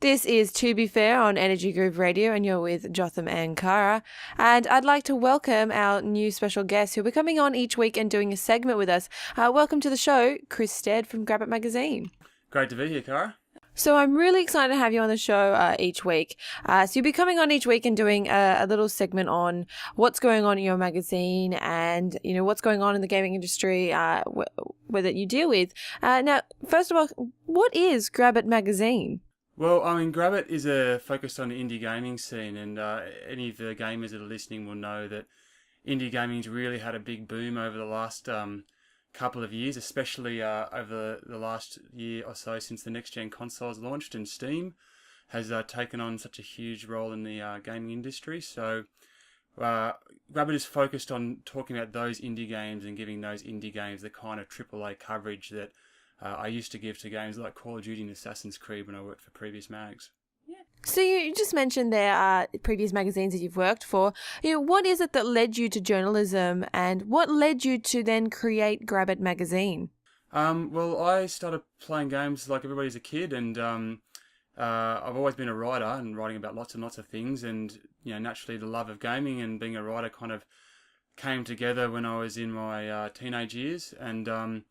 This is To Be Fair on Energy Groove Radio, and you're with Jotham and Cara. And I'd like to welcome our new special guest who'll be coming on each week and doing a segment with us. Welcome to the show, Chris Stead from Grab It Magazine. Great to be here, Cara. So I'm really excited to have you on the show each week. So you'll be coming on each week and doing a little segment on what's going on in your magazine and, you know, what's going on in the gaming industry that you deal with. Now, first of all, what is Grab It Magazine? Well, I mean, Grab It is focused on the indie gaming scene, and any of the gamers that are listening will know that indie gaming's really had a big boom over the last couple of years, especially over the last year or so since the next-gen consoles launched and Steam has taken on such a huge role in the gaming industry. So Grab It is focused on talking about those indie games and giving those indie games the kind of AAA coverage that I used to give to games like Call of Duty and Assassin's Creed when I worked for previous mags. So you just mentioned there are previous magazines that you've worked for. You know, what is it that led you to journalism, and what led you to then create Grab It Magazine? Well, I started playing games like everybody as a kid, and I've always been a writer and writing about lots and lots of things. And you know, naturally, the love of gaming and being a writer kind of came together when I was in my teenage years. And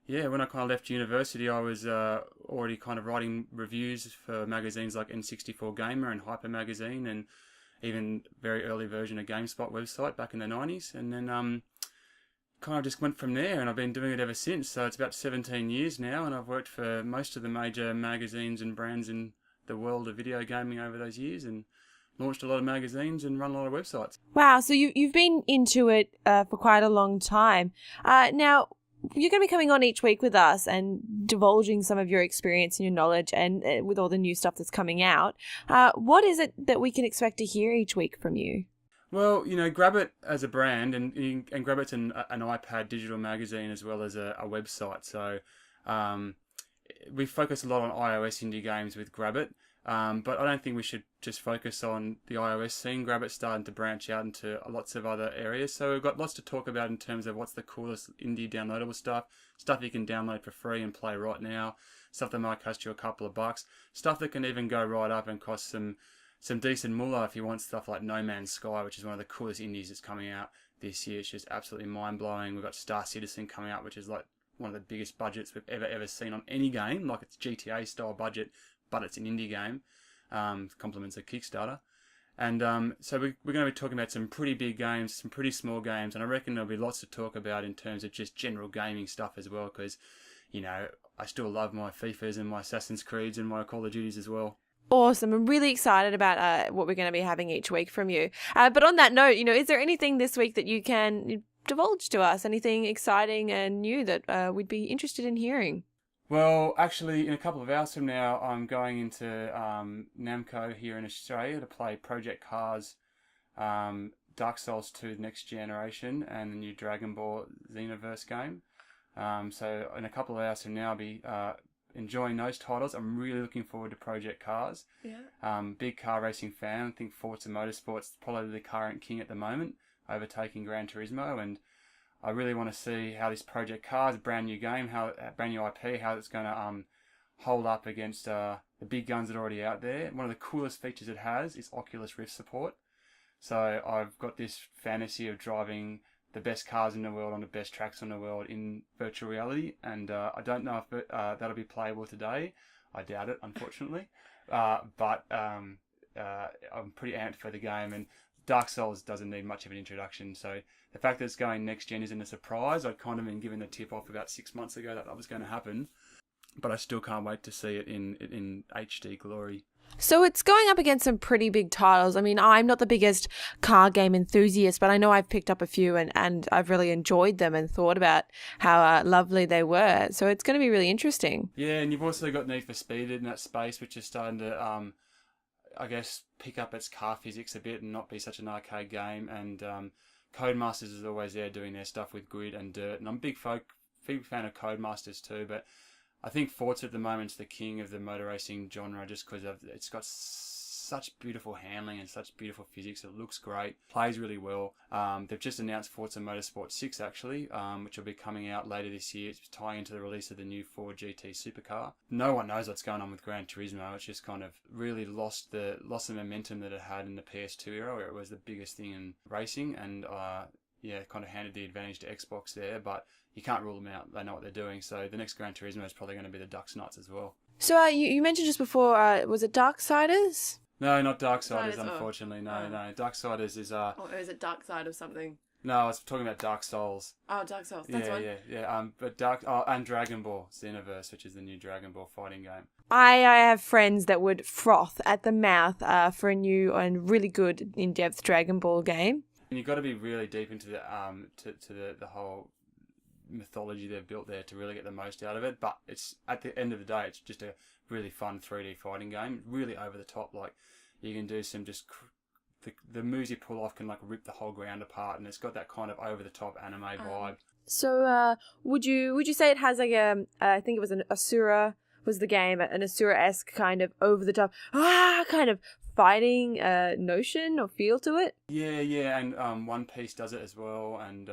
when I kind of left university, I was already kind of writing reviews for magazines like N64 Gamer and Hyper Magazine, and even very early version of GameSpot website back in the 90s. And then kind of just went from there, and I've been doing it ever since. So it's about 17 years now, and I've worked for most of the major magazines and brands in the world of video gaming over those years, and launched a lot of magazines and run a lot of websites. Wow, so you've been into it for quite a long time. Now, you're going to be coming on each week with us and divulging some of your experience and your knowledge, and with all the new stuff that's coming out. What is it that we can expect to hear each week from you? Well, you know, Grab It as a brand, and Grab It's an iPad digital magazine as well as a website. So we focus a lot on iOS indie games with Grab It. But I don't think we should just focus on the iOS scene. Grab It's starting to branch out into lots of other areas. So we've got lots to talk about in terms of what's the coolest indie downloadable stuff you can download for free and play right now, stuff that might cost you a couple of bucks, stuff that can even go right up and cost some decent moolah if you want stuff like No Man's Sky, which is one of the coolest indies that's coming out this year. It's just absolutely mind-blowing. We've got Star Citizen coming out, which is like one of the biggest budgets we've ever seen on any game. Like, it's GTA-style budget, but it's an indie game. Compliments a Kickstarter. And so we're going to be talking about some pretty big games, some pretty small games, and I reckon there'll be lots to talk about in terms of just general gaming stuff as well, because, you know, I still love my FIFAs and my Assassin's Creeds and my Call of Duties as well. Awesome. I'm really excited about what we're going to be having each week from you. But on that note, you know, is there anything this week that you can divulge to us? Anything exciting and new that we'd be interested in hearing? Well, actually, in a couple of hours from now, I'm going into Namco here in Australia to play Project Cars, Dark Souls 2 Next Generation, and the new Dragon Ball Xenoverse game. So in a couple of hours from now, I'll be enjoying those titles. I'm really looking forward to Project Cars. Yeah. Big car racing fan. I think Forza Motorsport's probably the current king at the moment, overtaking Gran Turismo, and I really want to see how this Project Cars, brand new game, brand new IP, how it's going to hold up against the big guns that are already out there. One of the coolest features it has is Oculus Rift support. So I've got this fantasy of driving the best cars in the world on the best tracks in the world in virtual reality, and I don't know if that'll be playable today. I doubt it, unfortunately. But I'm pretty amped for the game, and Dark Souls doesn't need much of an introduction, so the fact that it's going next gen isn't a surprise. I'd kind of been given the tip off about 6 months ago that was going to happen, but I still can't wait to see it in HD glory. So it's going up against some pretty big titles. I mean, I'm not the biggest car game enthusiast, but I know I've picked up a few and I've really enjoyed them and thought about how lovely they were. So it's going to be really interesting. Yeah, and you've also got Need for Speed in that space, which is starting to I guess, pick up its car physics a bit and not be such an arcade game. And Codemasters is always there doing their stuff with Grid and Dirt. And I'm a big fan of Codemasters too, but I think Forza at the moment is the king of the motor racing genre just because it's got such beautiful handling and such beautiful physics. It looks great, plays really well. They've just announced Forza Motorsport 6 actually, which will be coming out later this year. It's tying into the release of the new Ford GT supercar. No one knows what's going on with Gran Turismo. It's just kind of really lost the momentum that it had in the PS2 era, where it was the biggest thing in racing, and kind of handed the advantage to Xbox there, but you can't rule them out. They know what they're doing. So the next Gran Turismo is probably going to be the Ducks Nuts as well. So you mentioned just before, was it Darksiders? No, not Darksiders, unfortunately. No. Darksiders is... Or is it Dark Side of something? No, I was talking about Dark Souls. Oh, Dark Souls. That's one. Yeah. But and Dragon Ball Xenoverse, which is the new Dragon Ball fighting game. I have friends that would froth at the mouth for a new and really good in-depth Dragon Ball game. And you've got to be really deep into the the whole mythology they've built there to really get the most out of it. But it's at the end of the day, it's just a really fun 3D fighting game. Really over the top. Like you can do some just the moves you pull off can like rip the whole ground apart, and it's got that kind of over the top anime vibe. So would you say it has like I think it was an Asura was the game, an Asura-esque kind of over the top kind of fighting notion or feel to it? Yeah, and One Piece does it as well, and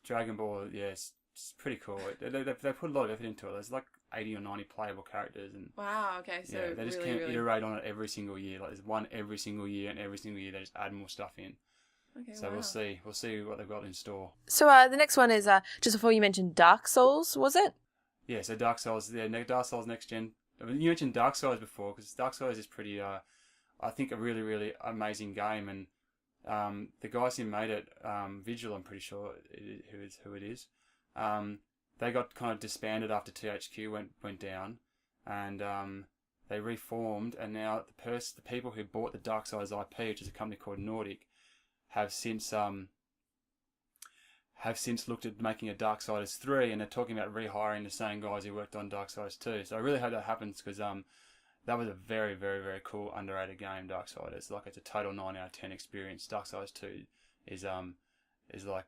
Dragon Ball, it's pretty cool. They put a lot of effort into it. There's like 80 or 90 playable characters, and wow, okay, so they just can't iterate on it every single year. Like there's one every single year, and every single year they just add more stuff in. Okay, so we'll see what they've got in store. So the next one is just before you mentioned Dark Souls, was it? Yeah, so Dark Souls, Dark Souls Next Gen. I mean, you mentioned Dark Souls before, because Dark Souls is pretty, I think, a really, really amazing game, and the guys who made it, Vigil, I'm pretty sure who it is, they got kind of disbanded after THQ went down, and they reformed, and now the people who bought the Dark Souls IP, which is a company called Nordic, have since looked at making a Darksiders 3, and they're talking about rehiring the same guys who worked on Darksiders 2. So I really hope that happens, because that was a very, very, very cool, underrated game, Darksiders. Like, it's a total 9 out of 10 experience. Darksiders 2 is like,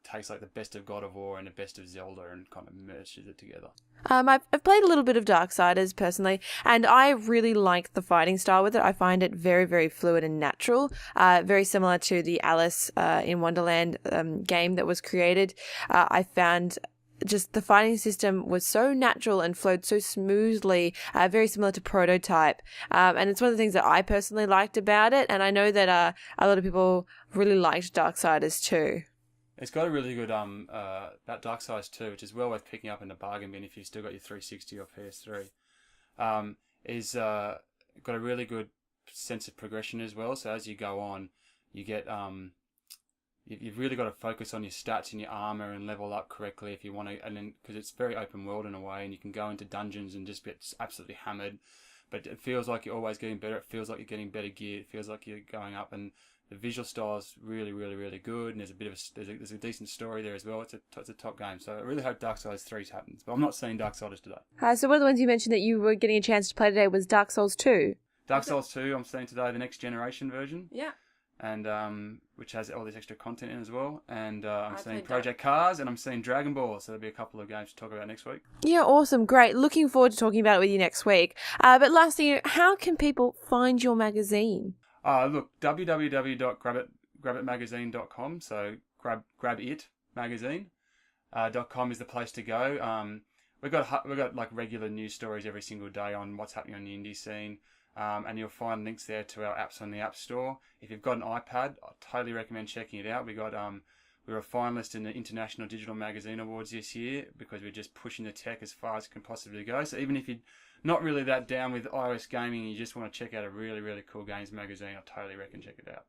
takes like the best of God of War and the best of Zelda and kind of merges it together. I've played a little bit of Darksiders personally, and I really like the fighting style with it. I find it very, very fluid and natural, very similar to the Alice in Wonderland game that was created. I found just the fighting system was so natural and flowed so smoothly, very similar to Prototype. And it's one of the things that I personally liked about it, and I know that a lot of people really liked Darksiders too. It's got a really good that Darksiders 2, which is well worth picking up in the bargain bin if you've still got your 360 or PS3. Is got a really good sense of progression as well. So as you go on, you get you've really got to focus on your stats and your armor and level up correctly if you want to. And then because it's very open world in a way, and you can go into dungeons and just get absolutely hammered. But it feels like you're always getting better. It feels like you're getting better gear. It feels like you're going up, and the visual style is really, really, really good, and there's a decent story there as well. It's a top game, so I really hope Darksiders 3 happens. But I'm not seeing Darksiders today. So one of the ones you mentioned that you were getting a chance to play today was Dark Souls 2. Dark Souls 2, I'm seeing today the next generation version. Yeah. And which has all this extra content in as well. And I'm seeing Project Cars, and I'm seeing Dragon Ball. So there'll be a couple of games to talk about next week. Yeah, awesome, great. Looking forward to talking about it with you next week. But lastly, how can people find your magazine? Look, www.grabitmagazine.com. So grab it magazine. .com is the place to go. We've got like regular news stories every single day on what's happening on the indie scene. And you'll find links there to our apps on the App Store. If you've got an iPad, I totally recommend checking it out. We were a finalist in the International Digital Magazine Awards this year because we're just pushing the tech as far as it can possibly go. So even if you're not really that down with iOS gaming and you just want to check out a really, really cool games magazine, I totally recommend check it out.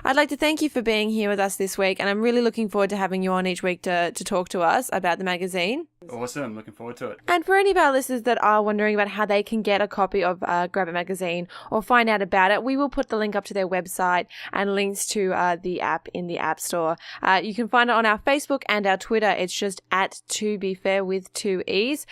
I'd like to thank you for being here with us this week, and I'm really looking forward to having you on each week to talk to us about the magazine. Awesome, looking forward to it. And for any of our listeners that are wondering about how they can get a copy of Grab It magazine or find out about it, we will put the link up to their website and links to the app in the App Store. You can find it on our Facebook and our Twitter. It's just @ToBeFair with 2 E's.